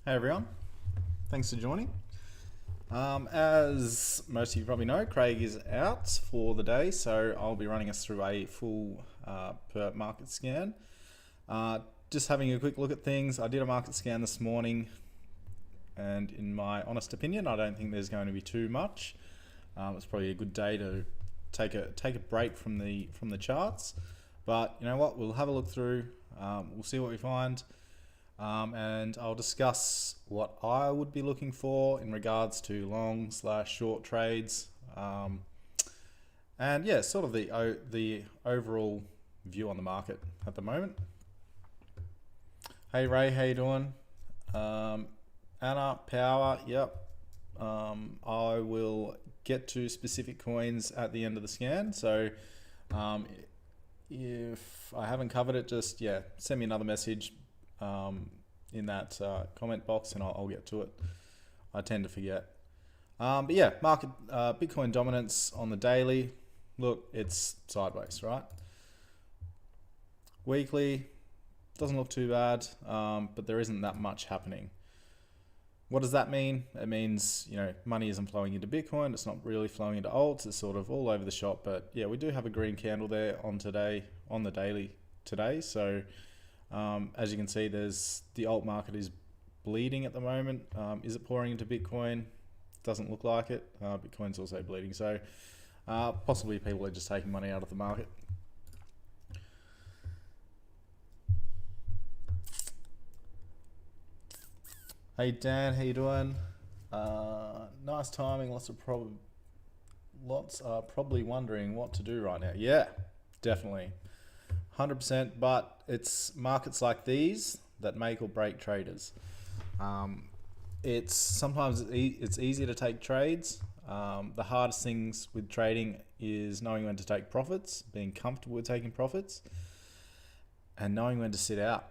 Hey everyone, thanks for joining. As most of you probably know, Craig is out for the day, so I'll be running us through a full per market scan. Just having a quick look at things. I did a market scan this morning, and in my honest opinion, I don't think there's going to be too much. It's probably a good day to take a break from the charts, but you know what? We'll have a look through. We'll see what we find. And I'll discuss what I would be looking for in regards to long/short trades, and yeah, sort of the overall view on the market at the moment. Hey Ray, how you doing? Anna, power, yep. I will get to specific coins at the end of the scan, so if I haven't covered it, just send me another message in that comment box and I'll get to it. I tend to forget. But yeah, market Bitcoin dominance on the daily. Look, it's sideways, right? Weekly doesn't look too bad, but there isn't that much happening. What does that mean? It means, you know, money isn't flowing into Bitcoin. It's not really flowing into alts. It's sort of all over the shop. But yeah, we do have a green candle there on the daily today. So as you can see, the alt market is bleeding at the moment. Is it pouring into Bitcoin? Doesn't look like it. Bitcoin's also bleeding. So possibly people are just taking money out of the market. Hey Dan, how you doing? Nice timing. Lots are probably wondering what to do right now. Yeah, definitely. 100%, but it's markets like these that make or break traders. Sometimes it's easy to take trades. The hardest things with trading is knowing when to take profits, being comfortable with taking profits, and knowing when to sit out.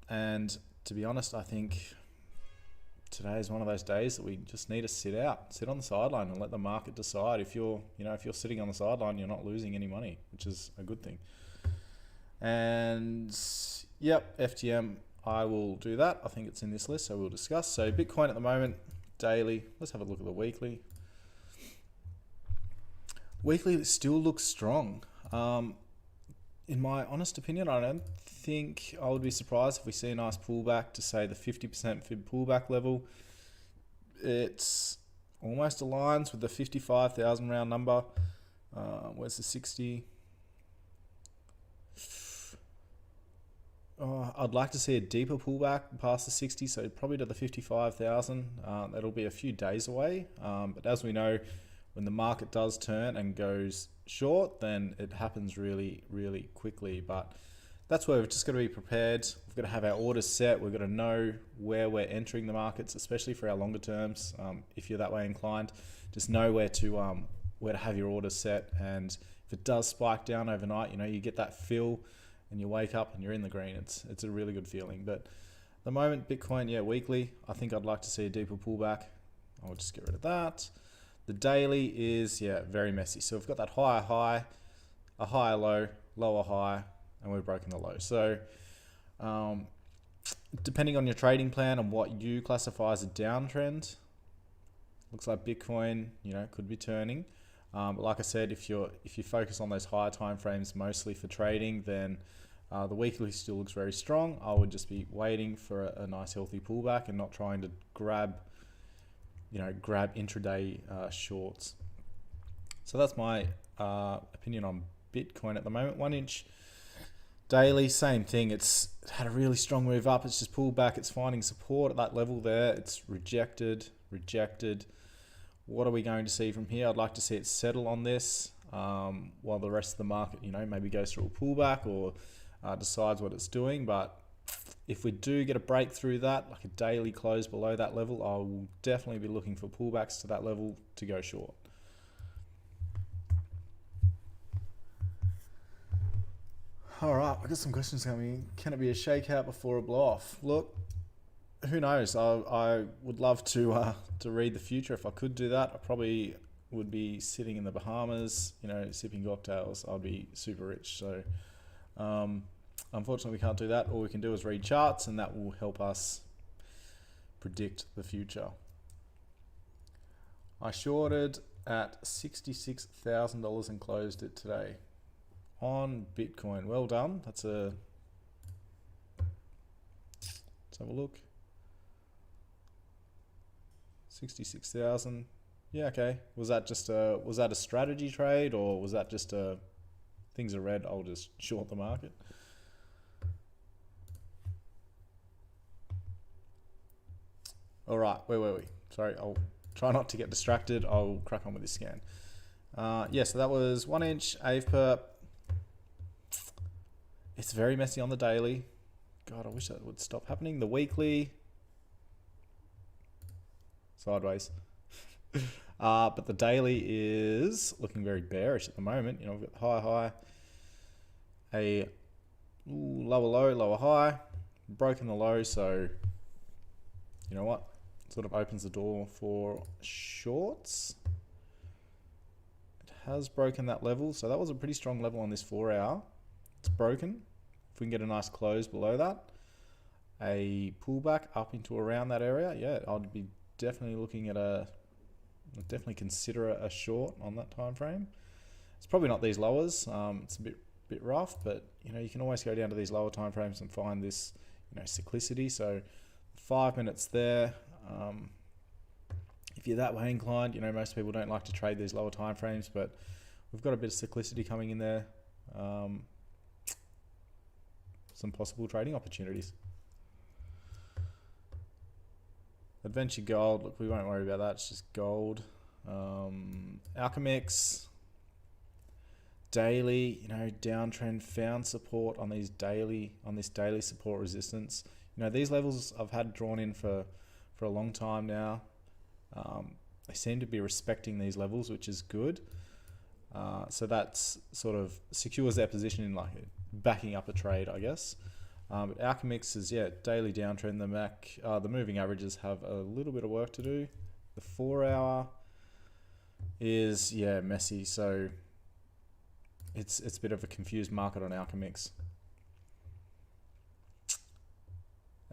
And to be honest, I think today is one of those days that we just need to sit on the sideline and let the market decide. If you're sitting on the sideline, you're not losing any money, which is a good thing. And yep, FTM, I will do that. I think it's in this list, so we'll discuss. So Bitcoin at the moment, daily. Let's have a look at the weekly. Weekly, it still looks strong. In my honest opinion, I don't think I would be surprised if we see a nice pullback to say the 50% fib pullback level. It's almost aligns with the 55,000 round number. Where's the 60? I'd like to see a deeper pullback past the 60, so probably to the 55,000. That'll be a few days away. But as we know, when the market does turn and goes short, then it happens really, really quickly. But that's where we've just got to be prepared. We've got to have our orders set. We've got to know where we're entering the markets, especially for our longer terms. If you're that way inclined, just know where to have your orders set. And if it does spike down overnight, you know, you get that fill and you wake up and you're in the green. It's a really good feeling. But at the moment, Bitcoin, yeah, weekly, I think I'd like to see a deeper pullback. I'll just get rid of that. The daily is, yeah, very messy. So we've got that higher high, a higher low, lower high, and we've broken the low. So depending on your trading plan and what you classify as a downtrend, looks like Bitcoin, you know, could be turning. But like I said, if you focus on those higher time frames mostly for trading, then the weekly still looks very strong. I would just be waiting for a nice healthy pullback and not trying to grab intraday shorts. So that's my opinion on Bitcoin at the moment. 1 inch daily, same thing. It's had a really strong move up. It's just pulled back. It's finding support at that level there. It's rejected. What are we going to see from here? I'd like to see it settle on this while the rest of the market, you know, maybe goes through a pullback or decides what it's doing. But if we do get a break through that, like a daily close below that level, I will definitely be looking for pullbacks to that level to go short. All right, I got some questions coming. Can it be a shakeout before a blow off? Look, who knows? I would love to read the future. If I could do that, I probably would be sitting in the Bahamas, you know, sipping cocktails. I'd be super rich. So unfortunately, we can't do that. All we can do is read charts, and that will help us predict the future. I shorted at $66,000 and closed it today on Bitcoin. Well done. Let's have a look. 66,000. Yeah, okay. Was that a strategy trade, or was that just a things are red, I'll just short the market? All right, wait. Sorry, I'll try not to get distracted. I'll crack on with this scan. Yeah, so that was 1 inch AVE-perp. It's very messy on the daily. God, I wish that would stop happening. The weekly, sideways. But the daily is looking very bearish at the moment. You know, we've got high, a lower low, lower high, broken the low. So, you know what? Sort of opens the door for shorts. It has broken that level. So that was a pretty strong level on this 4 hour. It's broken. If we can get a nice close below that, a pullback up into around that area, yeah, I'd be definitely looking at definitely consider a short on that time frame. It's probably not these lowers. It's a bit rough, but you know, you can always go down to these lower time frames and find this, you know, cyclicity. So 5 minutes there. If you're that way inclined, you know, most people don't like to trade these lower time frames, but we've got a bit of cyclicity coming in there. Some possible trading opportunities. Adventure gold, look, we won't worry about that. It's just gold. Alchemix daily, you know, downtrend, found support on this daily support resistance. You know, these levels I've had drawn in for a long time now. They seem to be respecting these levels, which is good. So that's sort of secures their position in like backing up a trade, I guess. But Alchemix is, yeah, daily downtrend. The moving averages have a little bit of work to do. The 4 hour is, yeah, messy. So it's a bit of a confused market on Alchemix.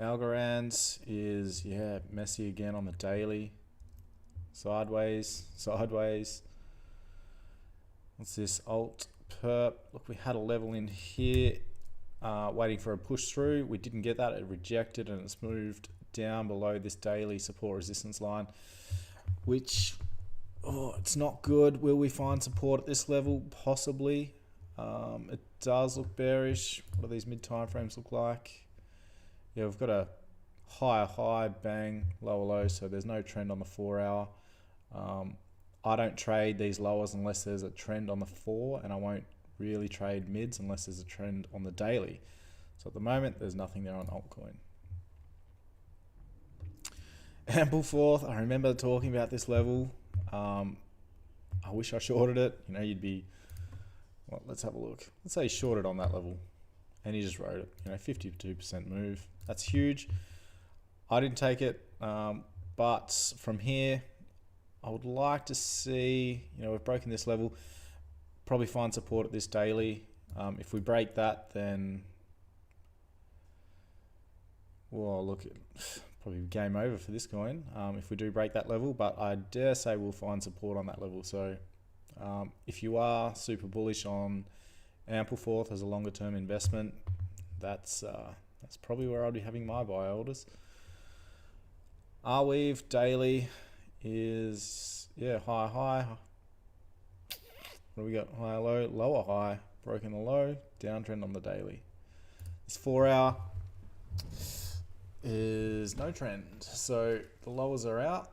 Algorand is, yeah, messy again on the daily. Sideways. What's this? Alt-perp. Look, we had a level in here, waiting for a push through. We didn't get that. It rejected and it's moved down below this daily support resistance line, which, it's not good. Will we find support at this level? Possibly. It does look bearish. What do these mid time frames look like? Yeah, we've got a higher high, bang, lower low, so there's no trend on the 4 hour. I don't trade these lowers unless there's a trend on the 4, and I won't really trade mids unless there's a trend on the daily. So at the moment, there's nothing there on Altcoin. Ampleforth, I remember talking about this level. I wish I shorted it. You know, you'd be, well, let's have a look. Let's say you shorted on that level, and you just wrote it. You know, 52% move. That's huge. I didn't take it, but from here, I would like to see, you know, we've broken this level, probably find support at this daily. If we break that, then, well, look, probably game over for this coin if we do break that level, but I dare say we'll find support on that level. So if you are super bullish on Ampleforth as a longer term investment, that's probably where I'll be having my buy orders. Arweave daily is, yeah, high. What do we got? High, low, lower, high, broken the low, downtrend on the daily. This 4 hour is no trend. So the lowers are out.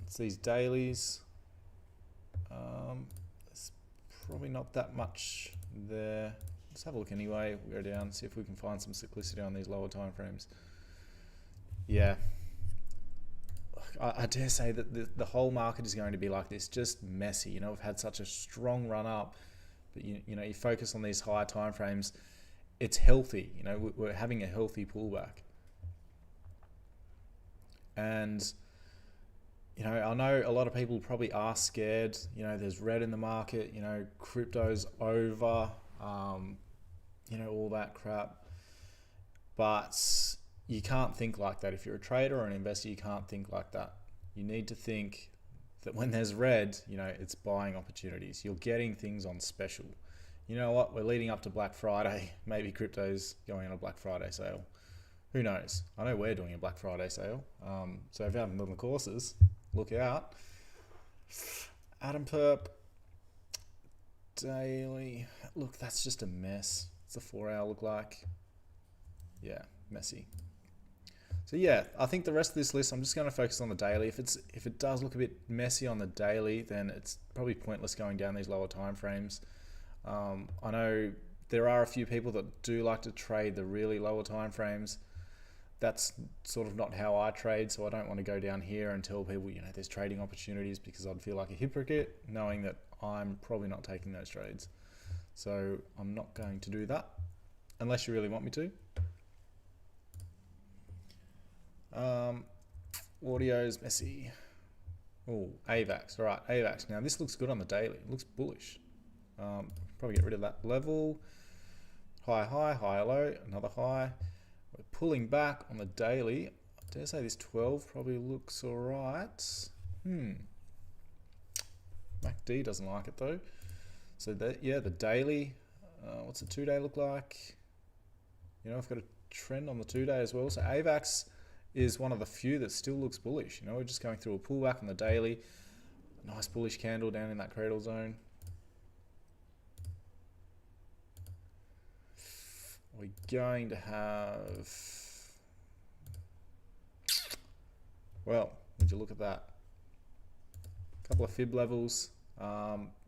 It's these dailies. There's probably not that much there. Let's have a look anyway. We'll go down, see if we can find some cyclicity on these lower time frames. Yeah. I dare say that the whole market is going to be like this, just messy. You know, we've had such a strong run up, but you know, you focus on these higher time frames. It's healthy. You know, we're having a healthy pullback. And, you know, I know a lot of people probably are scared. You know, there's red in the market. You know, crypto's over. You know, all that crap. But you can't think like that. If you're a trader or an investor, you can't think like that. You need to think that when there's red, you know, it's buying opportunities. You're getting things on special. You know what? We're leading up to Black Friday. Maybe crypto's going on a Black Friday sale. Who knows? I know we're doing a Black Friday sale. So if you haven't done the courses, look out. Atom Perp daily. Look, that's just a mess. What's the 4 hour look like? Yeah, messy. So yeah, I think the rest of this list, I'm just going to focus on the daily. If it does look a bit messy on the daily, then it's probably pointless going down these lower time frames. I know there are a few people that do like to trade the really lower time frames. That's sort of not how I trade, so I don't want to go down here and tell people, you know, there's trading opportunities, because I'd feel like a hypocrite knowing that I'm probably not taking those trades. So I'm not going to do that unless you really want me to. Audio's messy. Oh, AVAX. All right, AVAX. Now this looks good on the daily. It looks bullish. Probably get rid of that level. High, high, high, low, another high. We're pulling back on the daily. I dare say this 12 probably looks all right. MACD doesn't like it though. So that, yeah, the daily. What's the 2-day look like? You know, I've got a trend on the 2-day as well. So AVAX is one of the few that still looks bullish. You know, we're just going through a pullback on the daily. A nice bullish candle down in that cradle zone. We're going to have, well, would you look at that? A couple of fib levels.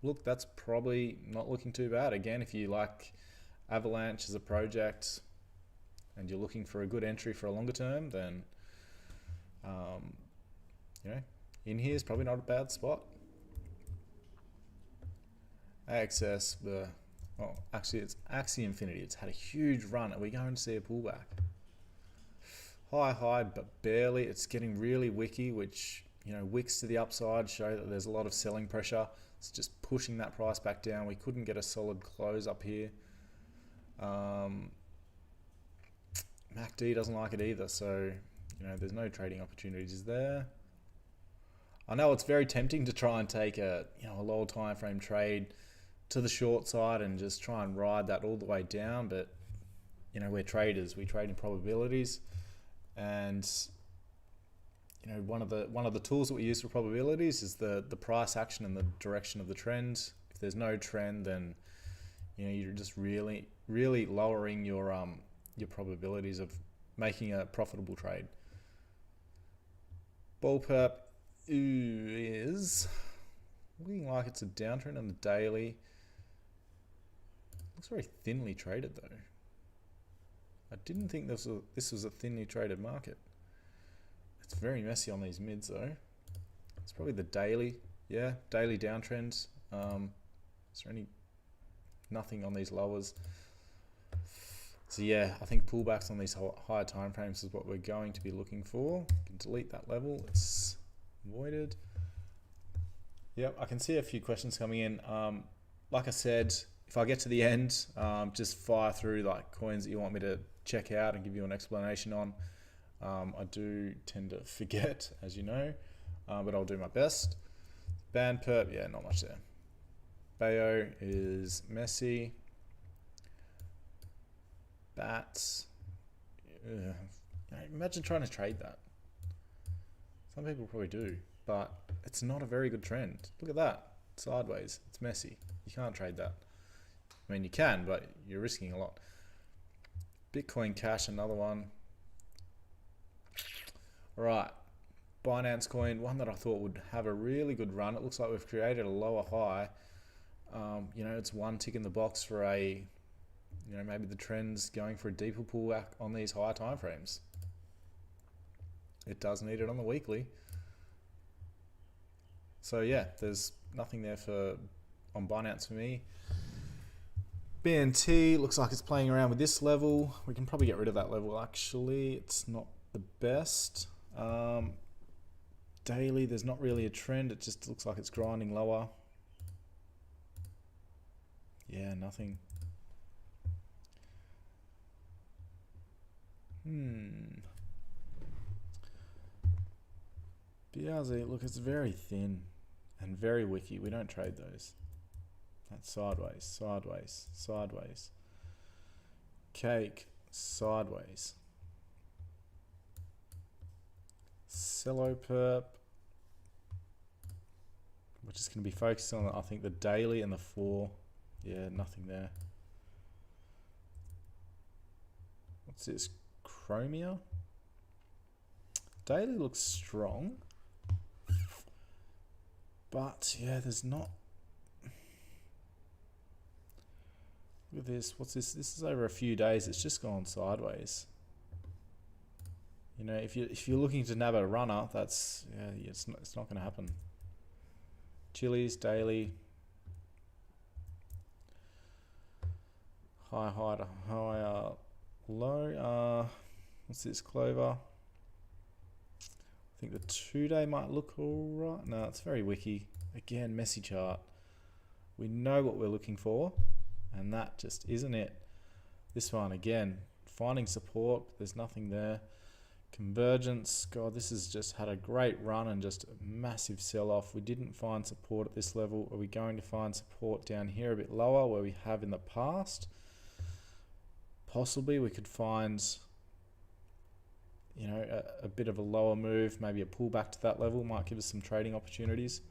Look, that's probably not looking too bad. Again, if you like Avalanche as a project and you're looking for a good entry for a longer term, then you know, in here is probably not a bad spot. AXS, well, actually it's Axie Infinity. It's had a huge run. Are we going to see a pullback? High, high, but barely. It's getting really wicky, which, you know, wicks to the upside show that there's a lot of selling pressure. It's just pushing that price back down. We couldn't get a solid close up here. MACD doesn't like it either, so, you know, there's no trading opportunities there. I know it's very tempting to try and take a, you know, a lower time frame trade to the short side and just try and ride that all the way down, but, you know, we're traders. We trade in probabilities, and, you know, one of the tools that we use for probabilities is the price action and the direction of the trend. If there's no trend, then, you know, you're just really lowering your probabilities of making a profitable trade. Bullperp is looking like it's a downtrend on the daily. Looks very thinly traded though. I didn't think this was a thinly traded market. It's very messy on these mids though. It's probably the daily, yeah, daily downtrends. Is there nothing on these lowers? So yeah, I think pullbacks on these higher time frames is what we're going to be looking for. You can delete that level. It's voided. Yep, I can see a few questions coming in. Like I said, if I get to the end, just fire through like coins that you want me to check out and give you an explanation on. I do tend to forget, as you know, but I'll do my best. Band perp, yeah, not much there. Bayo is messy. Bats. Imagine trying to trade that. Some people probably do, but it's not a very good trend. Look at that. Sideways. It's messy. You can't trade that. I mean, you can, but you're risking a lot. Bitcoin Cash, another one. All right. Binance Coin, one that I thought would have a really good run. It looks like we've created a lower high. You know, it's one tick in the box for a, you know, maybe the trend's going for a deeper pullback on these higher time frames. It does need it on the weekly. So yeah, there's nothing there on Binance for me. BNT looks like it's playing around with this level. We can probably get rid of that level actually. It's not the best. Daily, there's not really a trend. It just looks like it's grinding lower. Yeah, nothing. BRZ, look, it's very thin and very wicky. We don't trade those. That's sideways, sideways, sideways. Cake, sideways. Cello perp. We're just going to be focused on, I think, the daily and the 4. Yeah, nothing there. What's this? Chromia. Daily looks strong. But, yeah, there's not... Look at this. What's this? This is over a few days. It's just gone sideways. You know, if you're looking to nab a runner, that's... Yeah, it's not going to happen. Chili's, daily. High to high, low. What's this? Clover. I think the 2-day might look alright. No, it's very wicky. Again, messy chart. We know what we're looking for, and that just isn't it. This one, again, finding support. There's nothing there. Convergence. God, this has just had a great run and just a massive sell-off. We didn't find support at this level. Are we going to find support down here a bit lower where we have in the past? Possibly we could find, you know, a bit of a lower move, maybe a pullback to that level might give us some trading opportunities.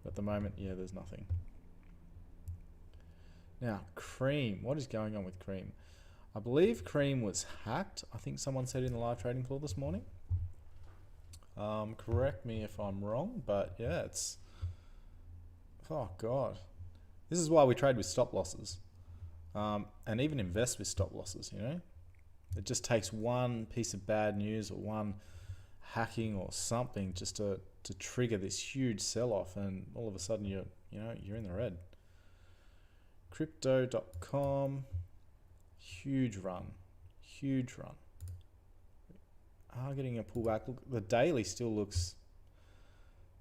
But at the moment, yeah, there's nothing. Now, Cream. What is going on with Cream? I believe Cream was hacked. I think someone said in the live trading call this morning. Correct me if I'm wrong, but yeah, it's... Oh, God. This is why we trade with stop losses. And even invest with stop losses, you know? It just takes one piece of bad news or one hacking or something just to trigger this huge sell-off, and all of a sudden you're in the red. Crypto.com, huge run. Getting a pullback. Look, the daily still looks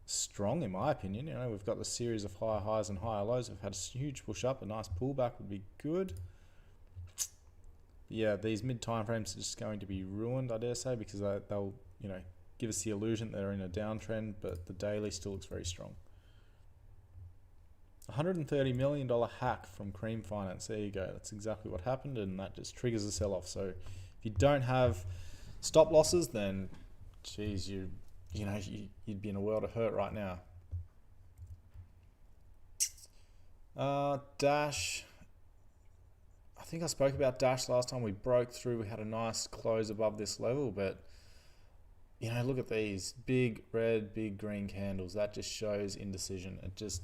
strong in my opinion. You know, we've got the series of higher highs and higher lows. We've had a huge push up. A nice pullback would be good. Yeah, these mid time frames are just going to be ruined, I dare say, because they'll, you know, give us the illusion they're in a downtrend, but the daily still looks very strong. $130 million hack from Cream Finance. There you go. That's exactly what happened, and that just triggers a sell-off. So if you don't have stop losses, then, geez, you'd be in a world of hurt right now. Dash. I think I spoke about Dash last time. We broke through. We had a nice close above this level, but you know, look at these big red, big green candles. That just shows indecision. It just,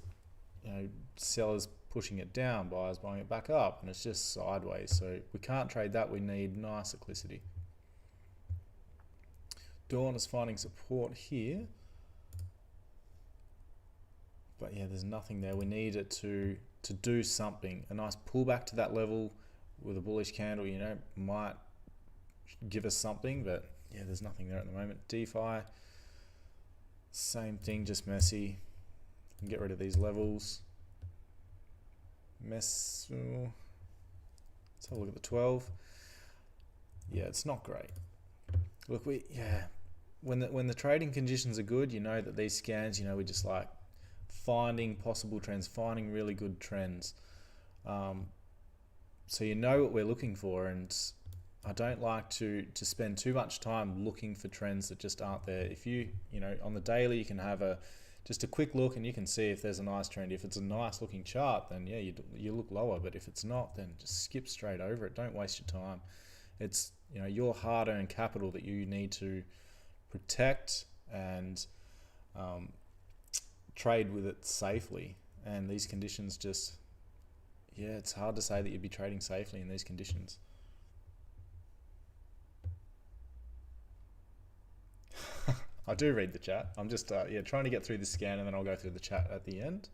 you know, sellers pushing it down, buyers buying it back up, and it's just sideways. So we can't trade that. We need nice cyclicity. Dawn is finding support here, but yeah, there's nothing there. We need it to do something. A nice pullback to that level with a bullish candle, you know, might give us something, but yeah, there's nothing there at the moment. DeFi, same thing, just messy. Can get rid of these levels. Let's have a look at the 12. Yeah, it's not great. Look, when the trading conditions are good, you know that these scans, you know, we just like finding possible trends, finding really good trends. So you know what we're looking for, and I don't like to spend too much time looking for trends that just aren't there. If you know, on the daily, you can have just a quick look and you can see if there's a nice trend. If it's a nice looking chart, then yeah, you look lower, but if it's not, then just skip straight over it. Don't waste your time. It's, you know, your hard-earned capital that you need to protect and trade with it safely. And these conditions just, yeah, it's hard to say that you'd be trading safely in these conditions. I do read the chat. I'm just trying to get through the scan, and then I'll go through the chat at the end.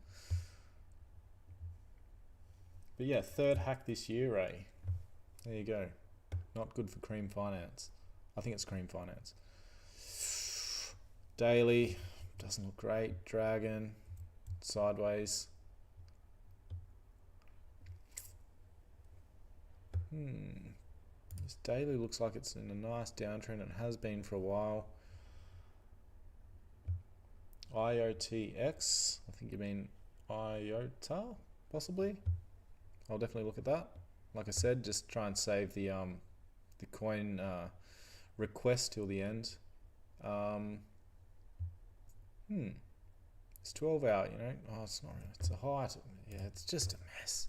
But yeah, third hack this year, Ray. There you go. Not good for Cream Finance. I think it's Cream Finance. Daily doesn't look great. Dragon, sideways. This daily looks like it's in a nice downtrend. It has been for a while. IOTX. I think you mean IOTA, possibly. I'll definitely look at that. Like I said, just try and save the coin request till the end. It's 12 hour, you know. Oh, it's not. It's a height. Yeah, it's just a mess.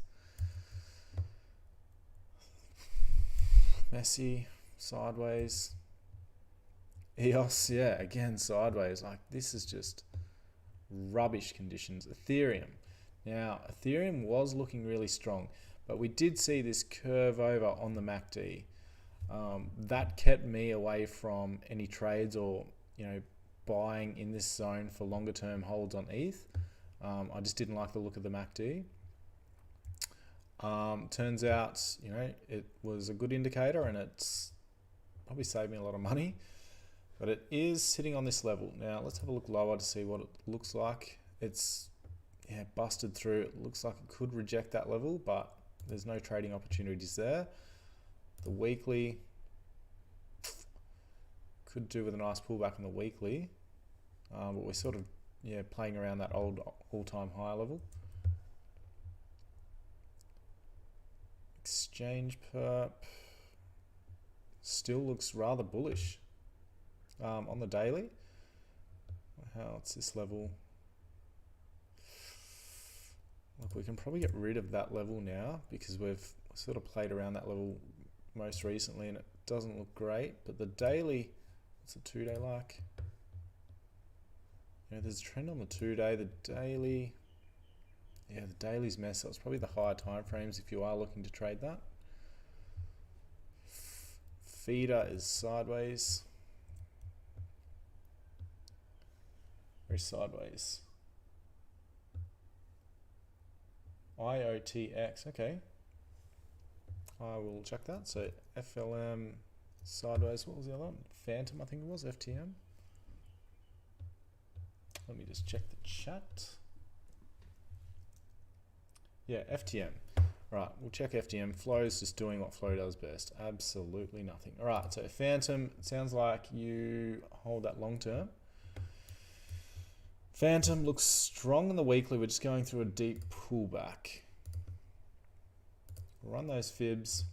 Messy, sideways. EOS, yeah, again sideways. Like, this is just rubbish conditions. Ethereum. Now, Ethereum was looking really strong, but we did see this curve over on the MACD. That kept me away from any trades or, you know, buying in this zone for longer term holds on ETH. I just didn't like the look of the MACD. Turns out, you know, it was a good indicator and it's probably saved me a lot of money, but it is sitting on this level. Now let's have a look lower to see what it looks like. It's, yeah, busted through. It looks like it could reject that level, but there's no trading opportunities there. The weekly could do with a nice pullback in the weekly, but we're sort of, yeah, playing around that old all-time high level. Exchange perp still looks rather bullish on the daily. It's this level. Look, we can probably get rid of that level now because we've sort of played around that level most recently and it doesn't look great. But the daily, what's the 2 day like? You know, there's a trend on the 2 day. The daily, yeah, the daily's mess. So it's probably the higher time frames if you are looking to trade that. Feeder is sideways. Very sideways. IOTX, okay. I will check that. So FLM sideways. What was the other one? Phantom, I think it was. FTM. Let me just check the chat. Yeah, FTM. Right, we'll check FTM. Flow's just doing what Flow does best. Absolutely nothing. All right, so Phantom, it sounds like you hold that long term. Phantom looks strong in the weekly. We're just going through a deep pullback. Run those fibs.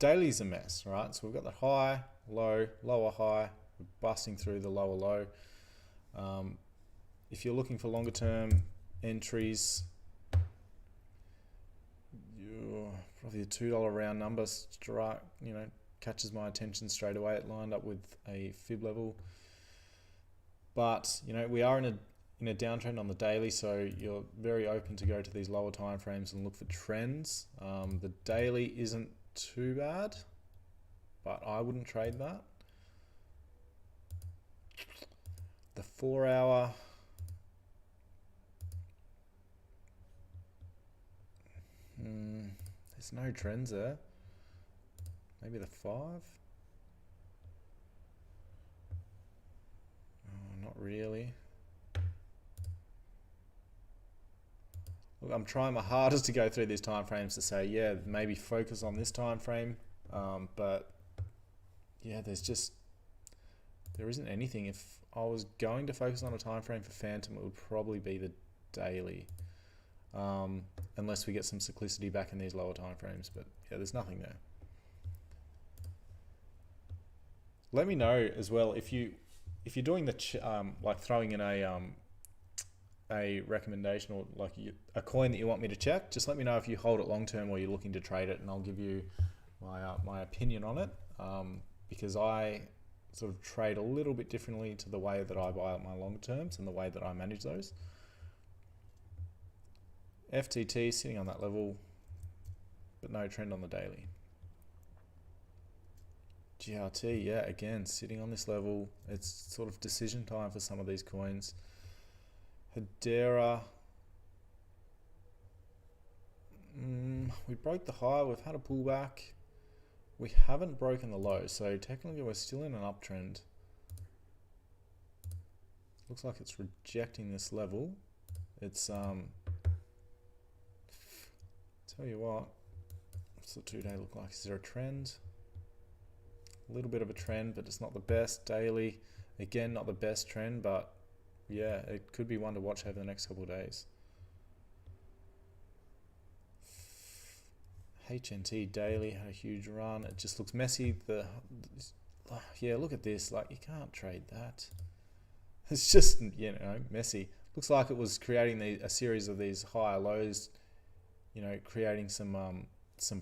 Daily's a mess, right? So we've got the high, low, lower high. We're busting through the lower low. If you're looking for longer term entries, probably a $2 round number, you know, catches my attention straight away. It lined up with a fib level. But, you know, we are in a downtrend on the daily, so you're very open to go to these lower time frames and look for trends. The daily isn't too bad, but I wouldn't trade that. The 4 hour, there's no trends there. Maybe the 5. Not really. Look, I'm trying my hardest to go through these time frames to say, yeah, maybe focus on this time frame, but yeah, there isn't anything. If I was going to focus on a time frame for Phantom, it would probably be the daily, unless we get some cyclicity back in these lower time frames. But yeah, there's nothing there. Let me know as well if you're doing the like throwing in a recommendation or like a coin that you want me to check. Just let me know if you hold it long term or you're looking to trade it, and I'll give you my opinion on it, because I sort of trade a little bit differently to the way that I buy my long terms and the way that I manage those. FTT sitting on that level, but no trend on the daily. GRT, yeah, again, sitting on this level. It's sort of decision time for some of these coins. Hedera, we broke the high. We've had a pullback. We haven't broken the low, so technically we're still in an uptrend. Looks like it's rejecting this level. It's tell you what, what's the 2 day look like? Is there a trend? A little bit of a trend, but it's not the best. Daily, Again, not the best trend, but yeah, it could be one to watch over the next couple of days. HNT daily had a huge run. It just looks messy. Yeah, look at this. Like, you can't trade that. It's just, you know, messy. Looks like it was creating a series of these higher lows, you know, creating some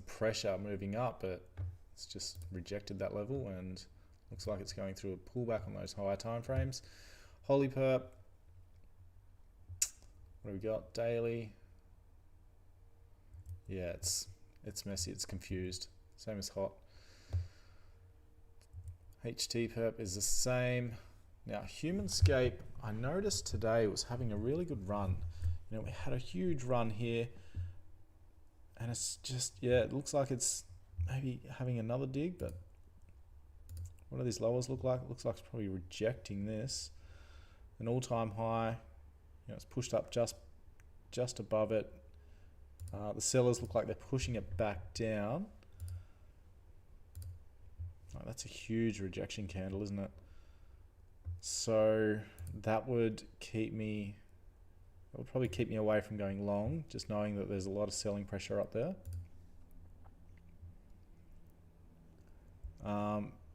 pressure moving up, but it's just rejected that level and looks like it's going through a pullback on those higher time frames. Holy perp. What do we got? Daily. Yeah, it's messy. It's confused. Same as hot. HT perp is the same. Now, Humanscape, I noticed today was having a really good run. You know, we had a huge run here, and it's just, yeah, it looks like it's maybe having another dig, but what do these lowers look like? It looks like it's probably rejecting this. An all-time high, you know, it's pushed up just above it. The sellers look like they're pushing it back down. Oh, that's a huge rejection candle, isn't it? So that would probably keep me away from going long, just knowing that there's a lot of selling pressure up there.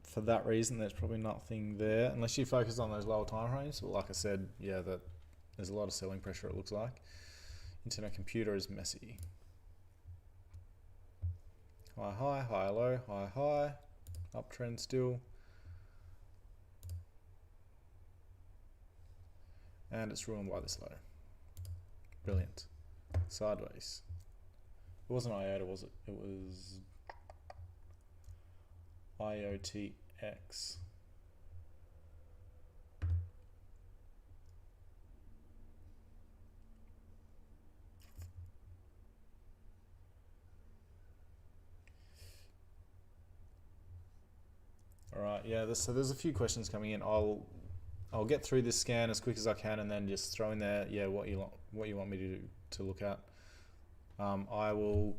For that reason, there's probably nothing there, unless you focus on those lower time frames. But like I said, yeah, that there's a lot of selling pressure, it looks like. Internet computer is messy. High, high, high, low, high, high. Uptrend still. And it's ruined by this low. Brilliant. Sideways. It wasn't IOTA, was it? It was IOTX. All right, yeah. So there's a few questions coming in. I'll get through this scan as quick as I can, and then just throw in there, yeah, what you want me to look at. I will,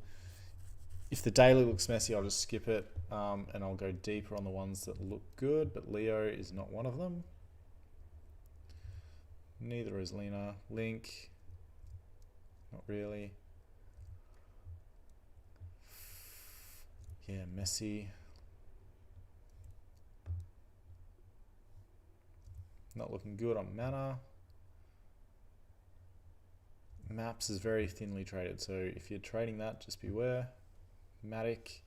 if the daily looks messy, I'll just skip it, and I'll go deeper on the ones that look good. But Leo is not one of them. Neither is Lena. Link, not really. Yeah, messy. Not looking good on Mana. Maps is very thinly traded, so if you're trading that, just beware. Matic,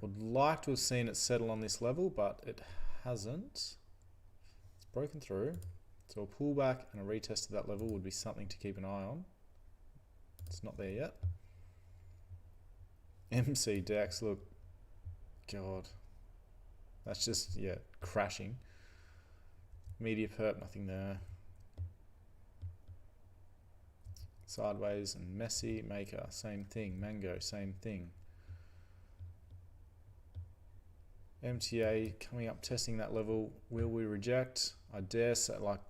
would like to have seen it settle on this level, but it hasn't. It's broken through, so a pullback and a retest of that level would be something to keep an eye on. It's not there yet. MC Dex, look, God, that's just, yeah, crashing. Media perp, nothing there. Sideways and messy. Maker, same thing. Mango, same thing. MTA coming up, testing that level. Will we reject? I dare say, like,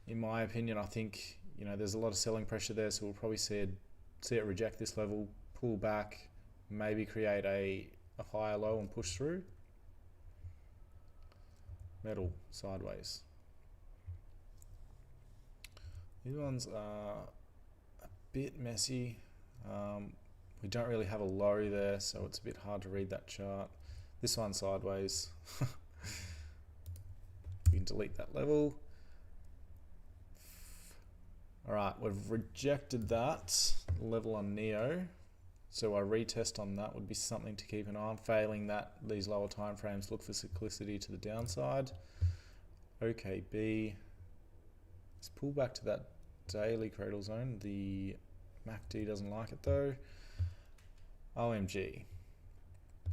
in my opinion, I think, you know, there's a lot of selling pressure there, so we'll probably see it reject this level, pull back, maybe create a higher low and push through. Metal, sideways. These ones are a bit messy. We don't really have a low there, so it's a bit hard to read that chart. This one's sideways. We can delete that level. All right, we've rejected that level on Neo. So a retest on that would be something to keep an eye on. Failing that, these lower time frames, look for cyclicity to the downside. OKB. Let's pull back to that daily cradle zone. The MACD doesn't like it though. OMG.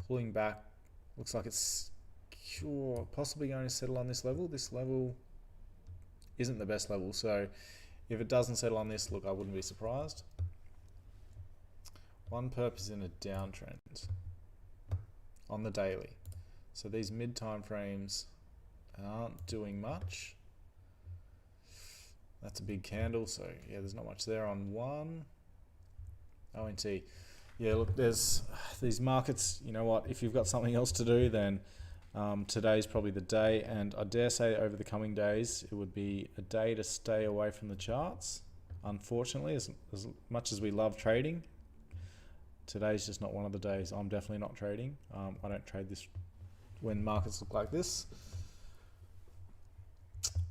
Pulling back. Looks like it's possibly going to settle on this level. This level isn't the best level, so if it doesn't settle on this, look, I wouldn't be surprised. One perp is in a downtrend on the daily. So these mid time frames aren't doing much. That's a big candle, so yeah, there's not much there on one. ONT. Yeah, look, there's these markets, you know what, if you've got something else to do, then Today's probably the day, and I dare say over the coming days it would be a day to stay away from the charts. Unfortunately, as much as we love trading, today's just not one of the days. I'm definitely not trading. I don't trade this when markets look like this.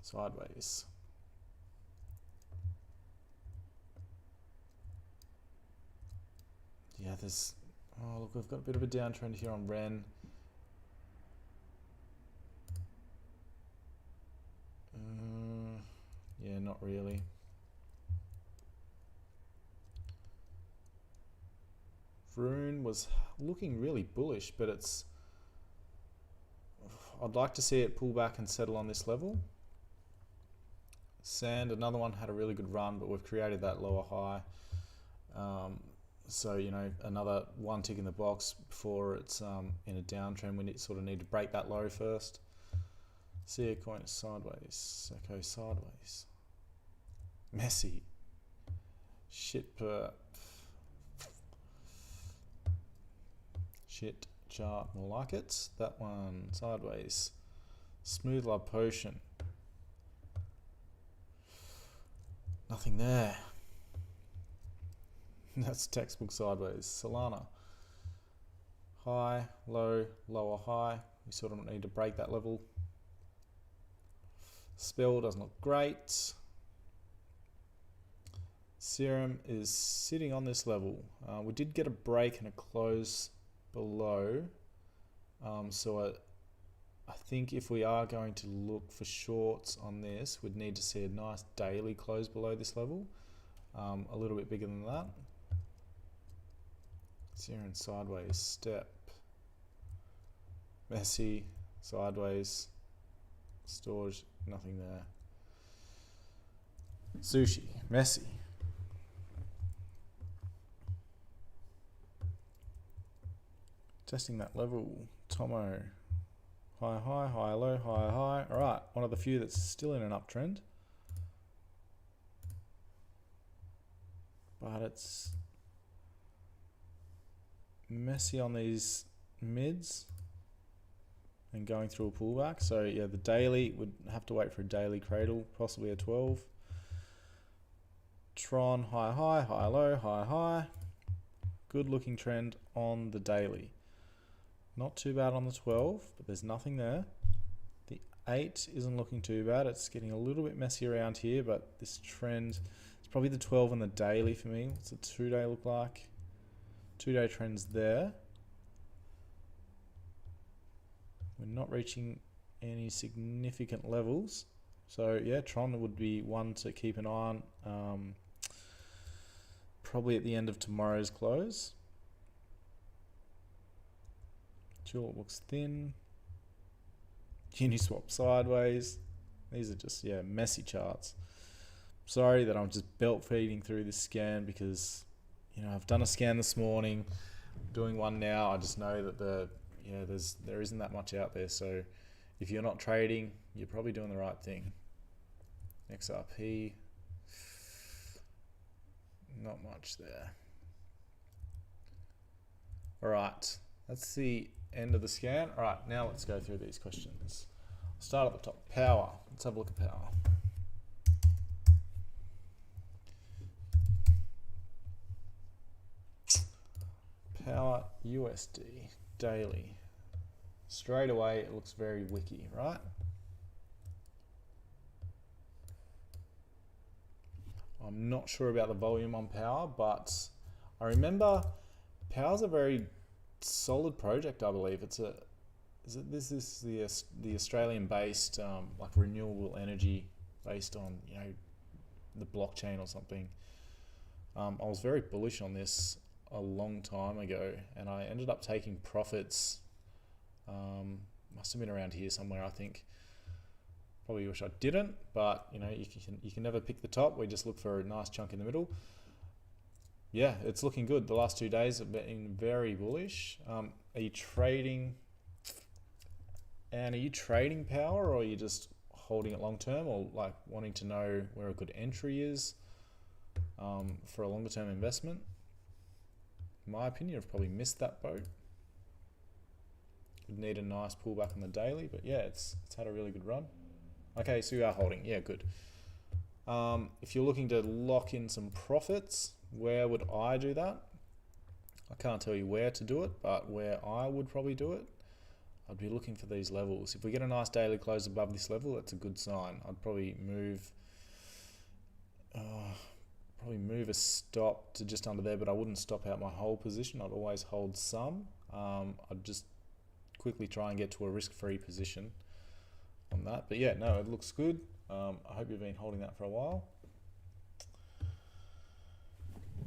Sideways. Yeah, there's, oh look, we've got a bit of a downtrend here on Ren. Yeah, not really. Rune was looking really bullish, but it's, I'd like to see it pull back and settle on this level. Sand, another one, had a really good run, but we've created that lower high. So, you know, another one tick in the box before it's in a downtrend. We sort of need to break that low first. Coin is sideways. Seco sideways. Messy. Shit perp. Shit chart, more like it. That one sideways. Smooth Love Potion. Nothing there. That's textbook sideways. Solana. High, low, lower high. We sort of need to break that level. Spell doesn't look great. Serum is sitting on this level. We did get a break and a close below. So I think if we are going to look for shorts on this, we'd need to see a nice daily close below this level. A little bit bigger than that. Serum sideways, step. Messy, sideways. Storage, nothing there. Sushi, messy. Testing that level. Tomo, high, high, high, low, high, high. All right, one of the few that's still in an uptrend. But it's messy on these mids and going through a pullback. So yeah, the daily would have to wait for a daily cradle, possibly a 12. Tron, high, high, high, low, high, high. Good looking trend on the daily. Not too bad on the 12, but there's nothing there. The 8 isn't looking too bad. It's getting a little bit messy around here, but this trend, it's probably the 12 on the daily for me. What's the 2-day look like? 2-day trend's there. We're not reaching any significant levels. So yeah, Tron would be one to keep an eye on, probably at the end of tomorrow's close. Julep looks thin. Uniswap sideways. These are just, yeah, messy charts. Sorry that I'm just belt feeding through this scan because, you know, I've done a scan this morning, doing one now. I just know that there isn't that much out there. So if you're not trading, you're probably doing the right thing. XRP, not much there. All right, that's the end of the scan. All right, now let's go through these questions. I'll start at the top. Power. Let's have a look at power. Power USD daily. Straight away, it looks very wicky, right? I'm not sure about the volume on power, but I remember power's a very solid project. I believe this is the Australian-based like renewable energy based on, you know, the blockchain or something. I was very bullish on this a long time ago, and I ended up taking profits. Must have been around here somewhere, I think. Probably wish I didn't, but you know, you can never pick the top. We just look for a nice chunk in the middle. Yeah, it's looking good. The last 2 days have been very bullish. Are you trading? And are you trading power, or are you just holding it long term, or like wanting to know where a good entry is for a longer term investment? In my opinion, I've probably missed that boat. would need a nice pullback on the daily, but yeah, it's had a really good run. Okay, so you are holding. Yeah, good. If you're looking to lock in some profits, where would I do that? I can't tell you where to do it, but where I would probably do it, I'd be looking for these levels. If we get a nice daily close above this level, that's a good sign. I'd probably move a stop to just under there, but I wouldn't stop out my whole position. I'd always hold some. I'd just quickly try and get to a risk-free position on that. But yeah, no, it looks good. I hope you've been holding that for a while.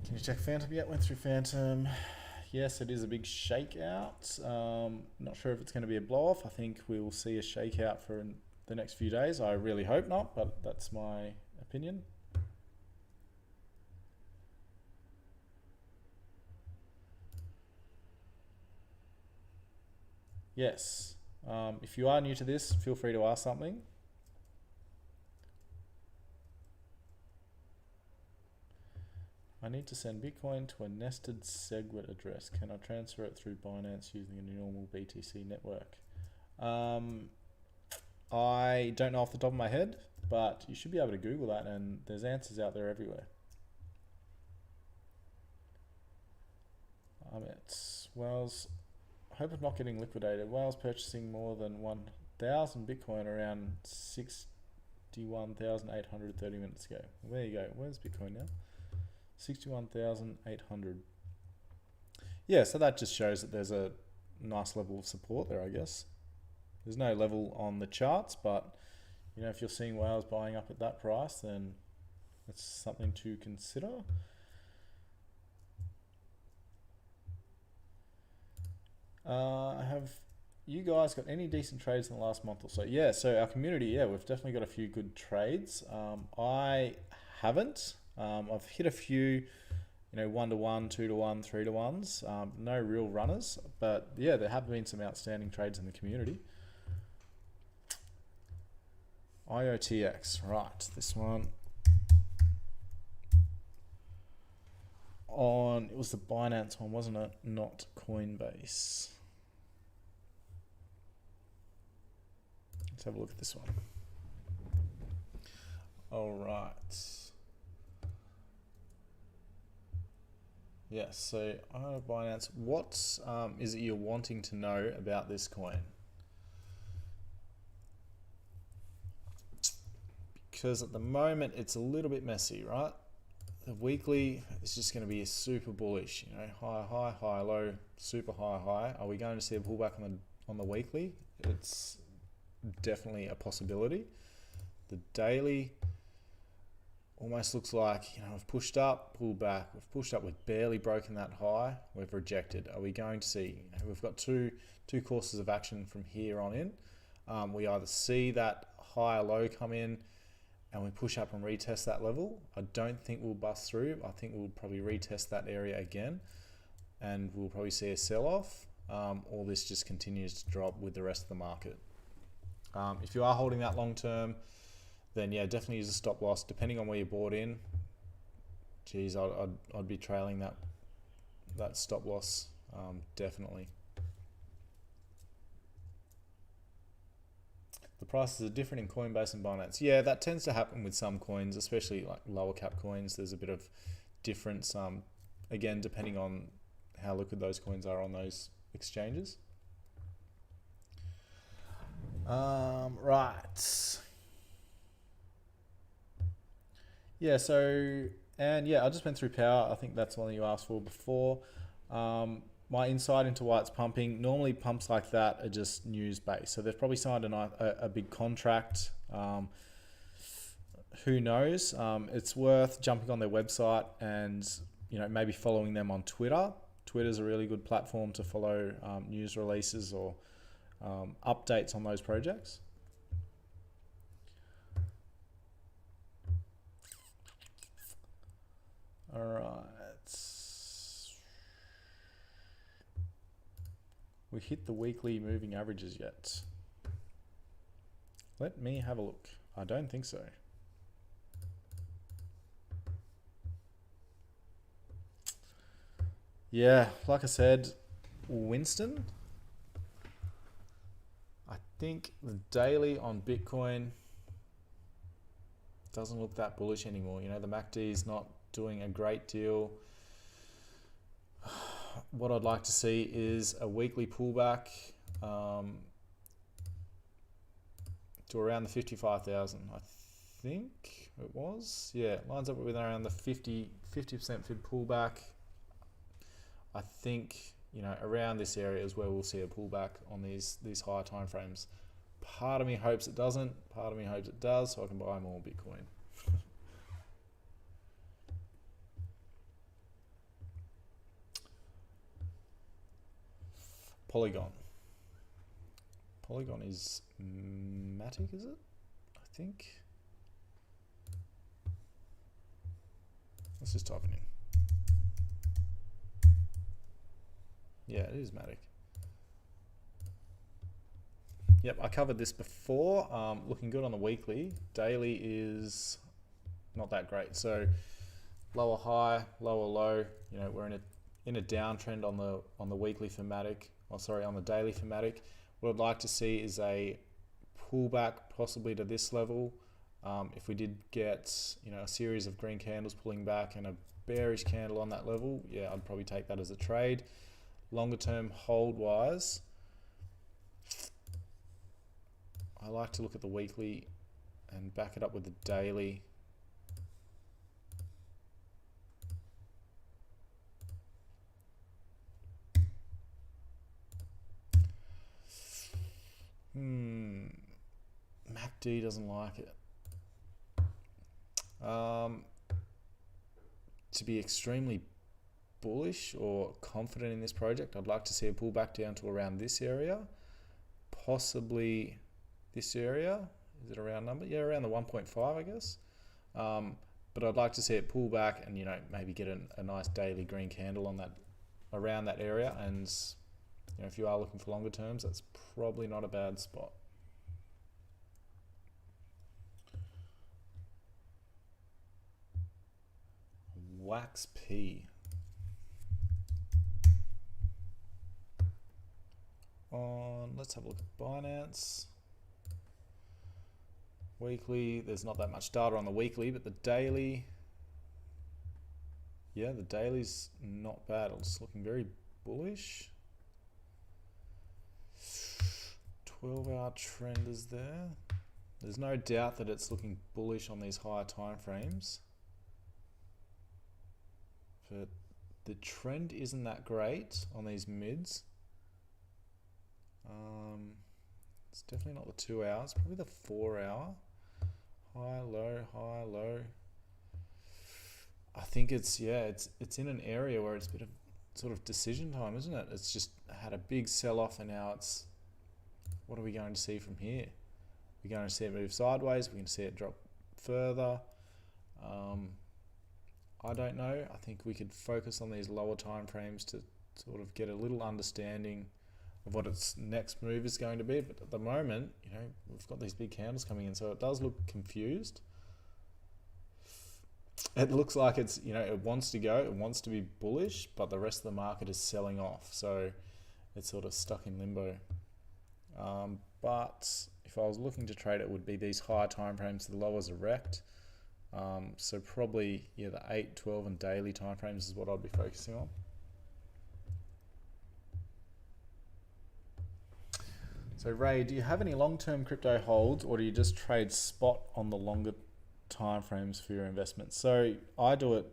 Can you check Phantom yet? Went through Phantom. Yes, it is a big shakeout. Not sure if it's going to be a blow-off. I think we will see a shakeout for the next few days. I really hope not, but that's my opinion. Yes. If you are new to this, feel free to ask something. I need to send Bitcoin to a nested SegWit address. Can I transfer it through Binance using a normal BTC network? I don't know off the top of my head, but you should be able to Google that, and there's answers out there everywhere. It's Wells. I hope I'm not getting liquidated. Whales purchasing more than 1,000 Bitcoin around 61,800 30 minutes ago. Well, there you go. Where's Bitcoin now? 61,800. Yeah, so that just shows that there's a nice level of support there, I guess. There's no level on the charts, but you know, if you're seeing whales buying up at that price, then that's something to consider. Have you guys got any decent trades in the last month or so? Yeah, so our community, yeah, we've definitely got a few good trades. I haven't. I've hit a few, you know, 1-to-1, 2-to-1, 3-to-1s. No real runners, but yeah, there have been some outstanding trades in the community. IOTX, right, this one. It was the Binance one, wasn't it? Not Coinbase. Let's have a look at this one. All right. Yes, so Binance, what is it you're wanting to know about this coin? Because at the moment it's a little bit messy, right? The weekly is just going to be super bullish, you know, high, high, high, low, super high, high. Are we going to see a pullback on the weekly? It's definitely a possibility. The daily almost looks like, you know, we've pushed up, pulled back, we've pushed up, we've barely broken that high, we've rejected. Are we going to see, you know, we've got two courses of action from here on in. We either see that high or low come in and we push up and retest that level. I don't think we'll bust through. I think we'll probably retest that area again and we'll probably see a sell-off, or this just continues to drop with the rest of the market. If you are holding that long term, then yeah, definitely use a stop loss depending on where you bought in. Geez, I'd be trailing that stop loss, definitely. The prices are different in Coinbase and Binance. Yeah, that tends to happen with some coins, especially like lower cap coins. There's a bit of difference, again, depending on how liquid those coins are on those exchanges. Right. Yeah, so, and yeah, I just went through power. I think that's one you asked for before. My insight into why it's pumping, normally pumps like that are just news based. So they've probably signed a big contract. Who knows? It's worth jumping on their website and, you know, maybe following them on Twitter. Twitter's a really good platform to follow news releases or updates on those projects. All right. We hit the weekly moving averages yet? Let me have a look. I don't think so. Yeah, like I said, Winston. think the daily on Bitcoin doesn't look that bullish anymore. You know, the MACD is not doing a great deal. What I'd like to see is a weekly pullback to around the 55,000. I think it was. Yeah, it lines up with around the 50% fib pullback. I think, you know, around this area is where we'll see a pullback on these higher time frames. Part of me hopes it doesn't. Part of me hopes it does, so I can buy more Bitcoin. Polygon. Polygon is Matic, is it? I think. Let's just type it in. Yeah, it is Matic. Yep, I covered this before. Looking good on the weekly. Daily is not that great. So lower high, lower low. You know, we're in a downtrend on the weekly thematic. Oh, sorry, on the daily thematic. What I'd like to see is a pullback, possibly to this level. If we did get, you know, a series of green candles pulling back and a bearish candle on that level, yeah, I'd probably take that as a trade. Longer term hold wise, I like to look at the weekly and back it up with the daily. MACD doesn't like it. To be extremely bullish or confident in this project, I'd like to see a pullback down to around this area, possibly this area. Is it a round number? Yeah, around the 1.5, I guess. But I'd like to see it pull back and, you know, maybe get a nice daily green candle on that, around that area. And, you know, if you are looking for longer terms, that's probably not a bad spot. Wax P. Let's have a look at Binance. Weekly, there's not that much data on the weekly, but the daily, yeah, the daily's not bad. It's looking very bullish. 12-hour trend is there. There's no doubt that it's looking bullish on these higher time frames. But the trend isn't that great on these mids. It's definitely not the 2 hours, probably the 4 hour. High, low. I think it's, yeah, it's in an area where it's a bit of sort of decision time, isn't it? It's just had a big sell off and now it's, what are we going to see from here? We're going to see it move sideways, we're going to see it drop further. I don't know. I think we could focus on these lower time frames to sort of get a little understanding of what its next move is going to be. But at the moment, you know, we've got these big candles coming in, so it does look confused. It looks like it's, you know, it wants to go, it wants to be bullish, but the rest of the market is selling off. So it's sort of stuck in limbo. But if I was looking to trade, it would be these higher time frames. The lowers are wrecked. So probably, yeah, the 8, 12 and daily time frames is what I'd be focusing on. So Ray, do you have any long-term crypto holds, or do you just trade spot on the longer time frames for your investments? So I do it,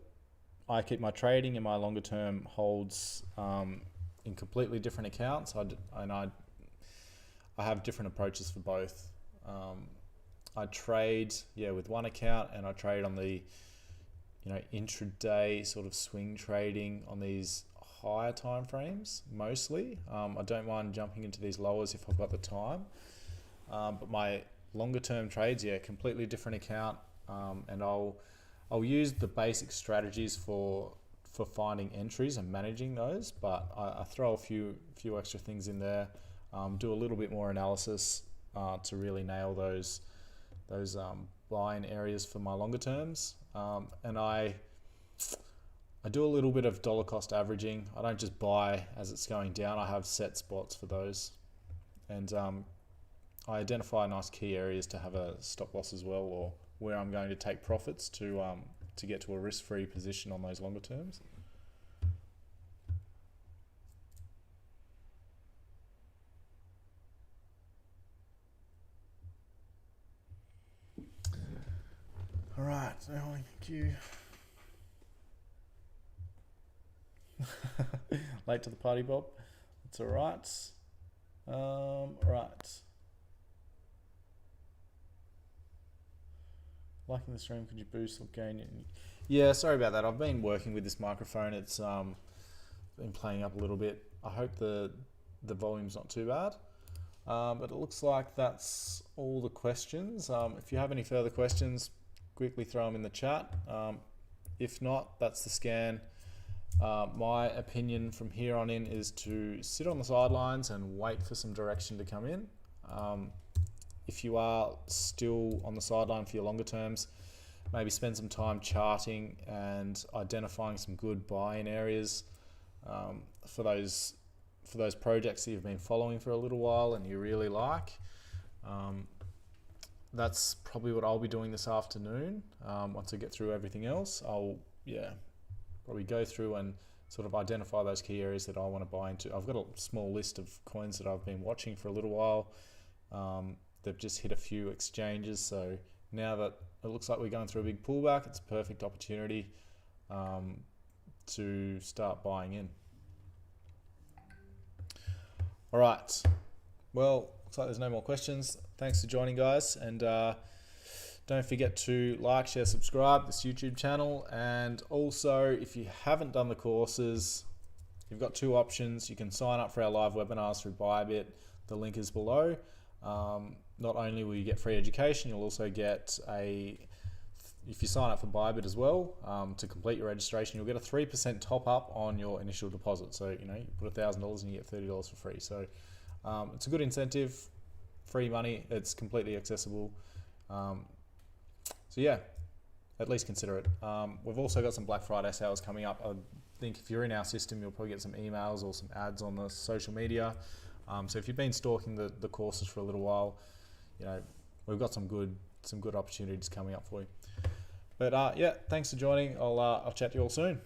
I keep my trading and my longer term holds in completely different accounts. I have different approaches for both. I trade, yeah, with one account, and I trade on the, you know, intraday sort of swing trading on these higher time frames mostly. I don't mind jumping into these lowers if I've got the time. But my longer term trades, yeah, completely different account. And I'll use the basic strategies for finding entries and managing those, but I throw a few extra things in there. Do a little bit more analysis to really nail those buy-in areas for my longer terms. And I do a little bit of dollar cost averaging. I don't just buy as it's going down. I have set spots for those. And I identify nice key areas to have a stop loss as well, or where I'm going to take profits to get to a risk-free position on those longer terms. All right, now thank you. Late to the party, Bob. That's all right. Right. Liking the stream, could you boost or gain it? Yeah, sorry about that. I've been working with this microphone. It's been playing up a little bit. I hope the volume's not too bad. But it looks like that's all the questions. If you have any further questions, quickly throw them in the chat. If not, that's the scan. My opinion from here on in is to sit on the sidelines and wait for some direction to come in. If you are still on the sideline for your longer terms, maybe spend some time charting and identifying some good buy-in areas for those projects that you've been following for a little while and you really like. That's probably what I'll be doing this afternoon. Once I get through everything else, I'll probably go through and sort of identify those key areas that I want to buy into. I've got a small list of coins that I've been watching for a little while. They've just hit a few exchanges, so now that it looks like we're going through a big pullback, it's a perfect opportunity to start buying in. All right, well, looks like there's no more questions. Thanks for joining, guys, and don't forget to like, share, subscribe this YouTube channel. And also, if you haven't done the courses, you've got two options. You can sign up for our live webinars through Bybit. The link is below. Not only will you get free education, you'll also get if you sign up for Bybit as well, to complete your registration, you'll get a 3% top up on your initial deposit. So, you put $1,000 and you get $30 for free. So it's a good incentive, free money. It's completely accessible. So yeah, at least consider it. We've also got some Black Friday sales coming up. I think if you're in our system, you'll probably get some emails or some ads on the social media. So if you've been stalking the courses for a little while, we've got some good opportunities coming up for you. But yeah, thanks for joining. I'll chat to you all soon.